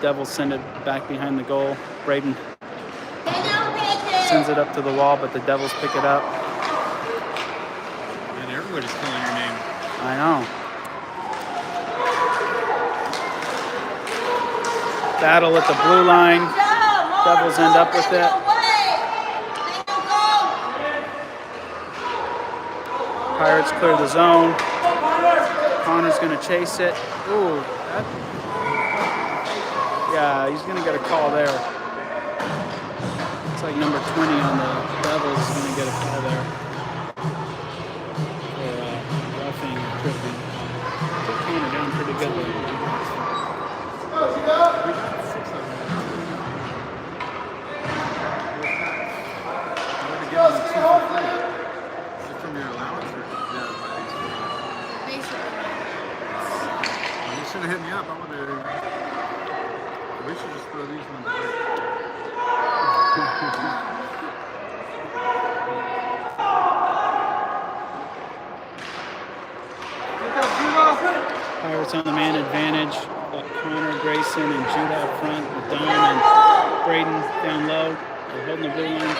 Devils send it back behind the goal. Braden sends it up to the wall, but the Devils pick it up. And everybody's calling your name. I know. Battle at the blue line. Devils end up with it. Pirates clear the zone. Connor's going to chase it. Ooh. Yeah, he's going to get a call there. Looks like number 20 on the Devils is going to get a call there. For roughing or tripping. Took Connor down pretty good there. crap, I wonder. We should just throw these ones away. Pirates on the man advantage. Got Connor, Grayson, and Judah up front with Don and Braden down low. They're holding the blue line.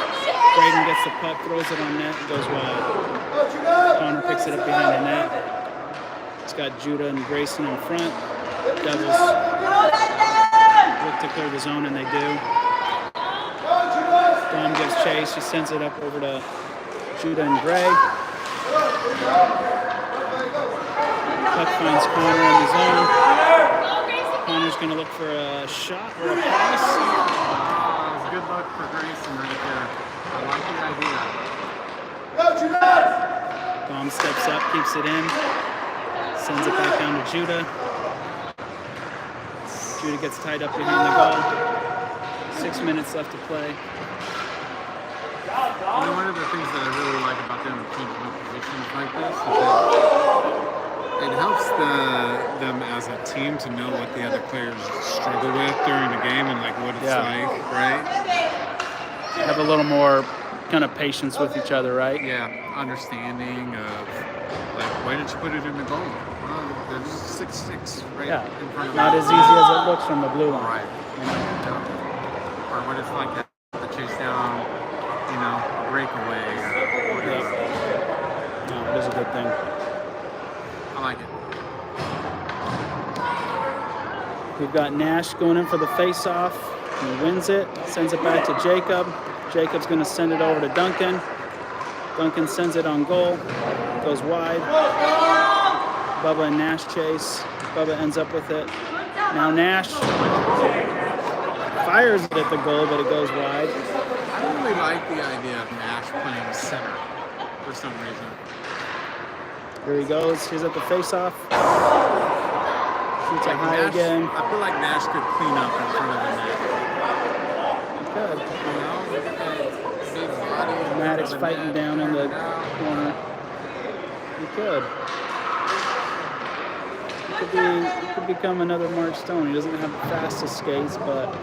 Braden gets the puck, throws it on net, goes wide. Connor picks it up behind the net. It's got Judah and Grayson in front. Devils look to clear the zone, and they do. Don gives chase. He sends it up over to Judah and Gray. Puck finds Connor in the zone. Connor's going to look for a shot or a pass. Good luck for Grayson right there. I like the idea. Dom steps up, keeps it in, sends it back down to Judah. Judah gets tied up behind the goal. 6 minutes left to play. You know, one of the things that I really like about them changing up positions like this is that it helps them as a team to know what the other players struggle with during the game and like what it's like, right? Have a little more kind of patience with each other, right? Yeah, understanding of like, why did you put it in the goal? Well, there's 6-6 right in front of Not as easy as it looks from the blue line. Right. You know? Or what it's like to chase down, you know, a breakaway or whatever. No, it is a good thing. I like it. We've got Nash going in for the face-off. He wins it, sends it back to Jacob. Jacob's going to send it over to Duncan. Duncan sends it on goal. Goes wide. Bubba and Nash chase. Bubba ends up with it. Now Nash fires it at the goal, but it goes wide. I don't really like the idea of Nash playing center for some reason. Here he goes. He's at the face-off. Shoots it high Nash, again. I feel like Nash could clean up in front of the net. He could. You know, look at that big body. Maddox fighting down in the corner. He could. He could become another Mark Stone. He doesn't have the fastest skates, but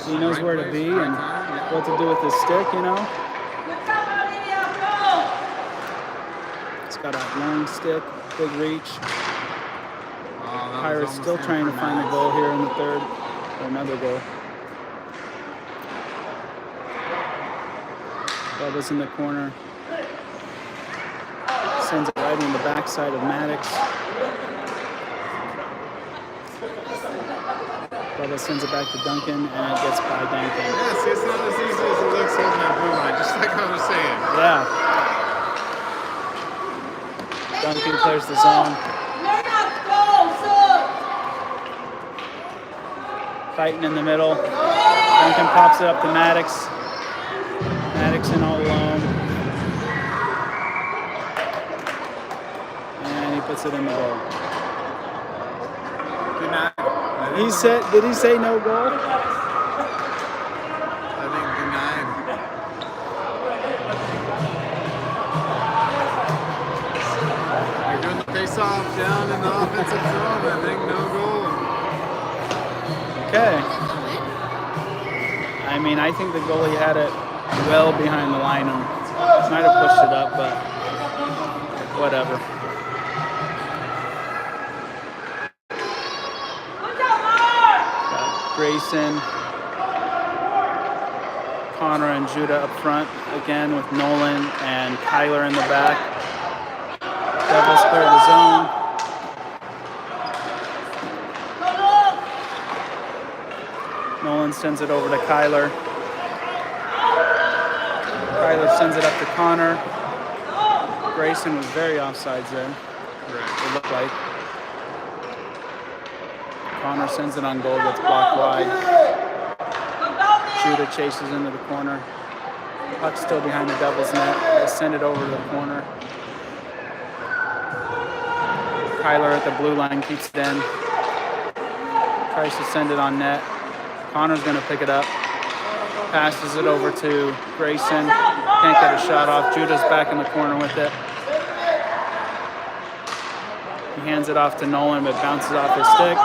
he knows where to be and what to do with his stick, you know? He's got a long stick, big reach. Pirates still trying to find a goal here in the third, or another goal. Bubba's in the corner. Sends it right in the backside of Maddox. Bubba sends it back to Duncan, and it gets by Duncan. Yeah, see, it's not as easy as it looks holding that blue line, just like I was saying. Yeah. Duncan clears the zone. Fighting in the middle. Duncan pops it up to Maddox. Maddox in all alone. And he puts it in the goal. Good night. Did he say no goal? I think denied. You're doing the face-off down in the offensive zone. I think no goal. Okay. I mean, I think the goalie had it well behind the line and might have pushed it up, but whatever. Got Grayson, Connor, and Judah up front again with Nolan and Kyler in the back. Devils clear the zone. Nolan sends it over to Kyler. Kyler sends it up to Connor. Grayson was very offsides there. It looked like. Connor sends it on goal, gets blocked wide. Judah chases into the corner. Puck's still behind the Devils' net. They send it over to the corner. Kyler at the blue line keeps it in. Tries to send it on net. Connor's going to pick it up. Passes it over to Grayson. Can't get a shot off. Judah's back in the corner with it. He hands it off to Nolan, but bounces off his stick.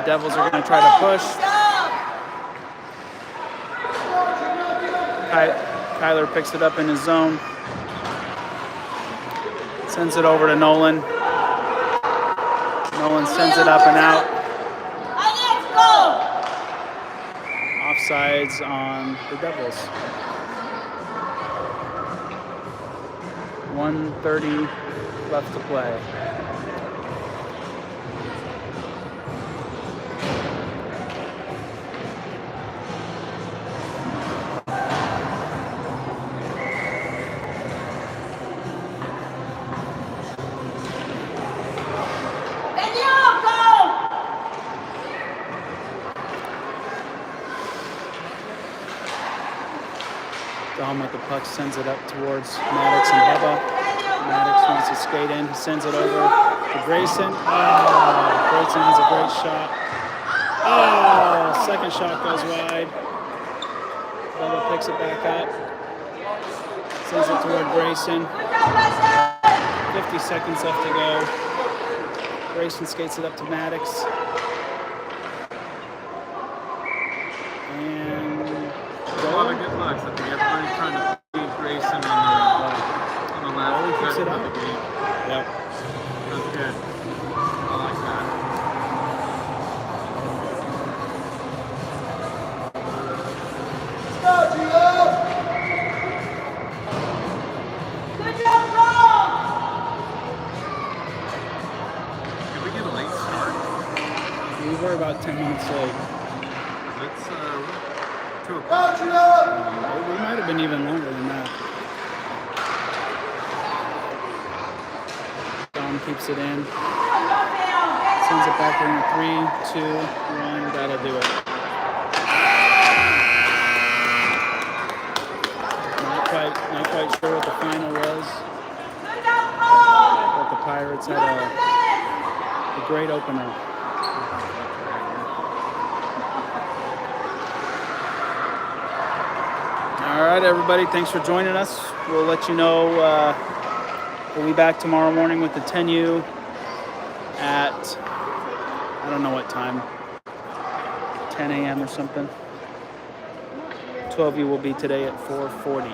Devils are going to try to push. Kyler picks it up in his zone. Sends it over to Nolan. Nolan sends it up and out. Offsides on the Devils. 1:30 left to play. Dom with the puck sends it up towards Maddox and Bubba. Maddox wants to skate in. He sends it over to Grayson. Oh, Grayson has a great shot. Oh, second shot goes wide. Bubba picks it back up. Sends it toward Grayson. 50 seconds left to go. Grayson skates it up to Maddox. And A lot of good looks. I think everybody's trying to beat Grayson on the last keeps it second up. of the game. Yep. That's good. I like that. Good job, Rob! Did we get a late start? We were about 10 minutes late. It's 2 o'clock. We might have been even longer than that. Dom keeps it in. Sends it back in 3, 2, 1. That'll do it. Not quite sure what the final was. But the Pirates had a great opener. All right, everybody. Thanks for joining us. We'll let you know. We'll be back tomorrow morning with the 10U at, I don't know what time, 10 a.m. or something. 12U will be today at 4:40.